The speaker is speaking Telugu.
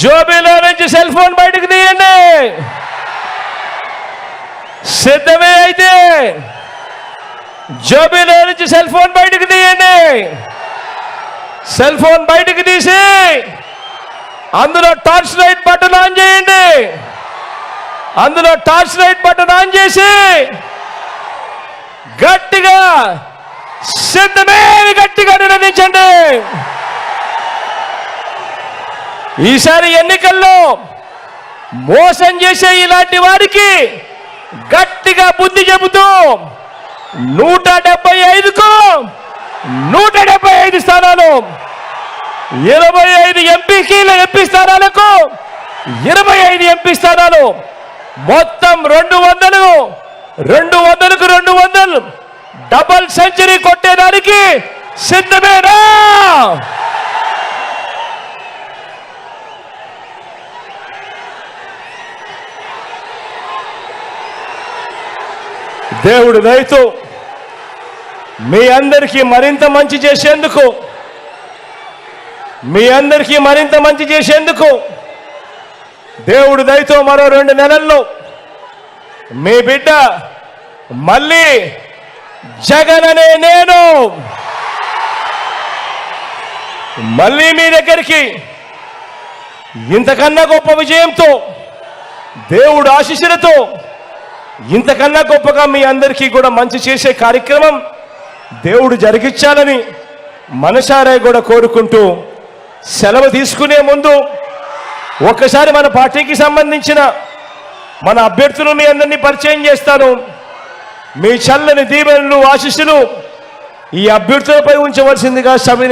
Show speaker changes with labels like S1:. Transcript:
S1: జోబీలో నుంచి సెల్ ఫోన్ బయటకు తీయండి. సిద్ధమే అయితే జోబీలో నుంచి సెల్ ఫోన్ బయటకు తీయండి. సెల్ ఫోన్ బయటకు తీసి అందులో టార్చ్ లైట్ బటన్ ఆన్ చేయండి. అందులో టార్చ్ లైట్ బటన్ ఆన్ చేసి గట్టిగా సిద్ధమే గట్టిగా నిర్ణయించండి. ఈసారి ఎన్నికల్లో మోసం చేసే ఇలాంటి వారికి గట్టిగా బుద్ధి చెబుతూ 175కు 175 స్థానాలు, 25 ఎంపీ స్థానాలకు 25 ఎంపీ స్థానాలు, మొత్తం 200కు 200 డబల్ సెంచరీ కొట్టేదానికి సిద్ధమేనా? దేవుడు దయతో మీ అందరికీ మరింత మంచి చేసేందుకు దేవుడు దయతో మరో 2 నెలల్లో మీ బిడ్డ మళ్ళీ జగన్ అనే నేను మళ్ళీ మీ దగ్గరికి ఇంతకన్నా గొప్ప విజయంతో, దేవుడు ఆశీస్సులతో, ఇంతకన్నా గొప్పగా మీ అందరికీ కూడా మంచి చేసే కార్యక్రమం దేవుడు జరిగించాలని మనసారా కూడా కోరుకుంటూ సెలవు తీసుకునే ముందు ఒక్కసారి మన పార్టీకి సంబంధించిన మన అభ్యర్థులు మీ అందరినీ పరిచయం చేస్తాను. మీ చల్లని దీవెనలు, ఆశీస్సులు ఈ అభ్యర్థులపై ఉంచవలసిందిగా సభని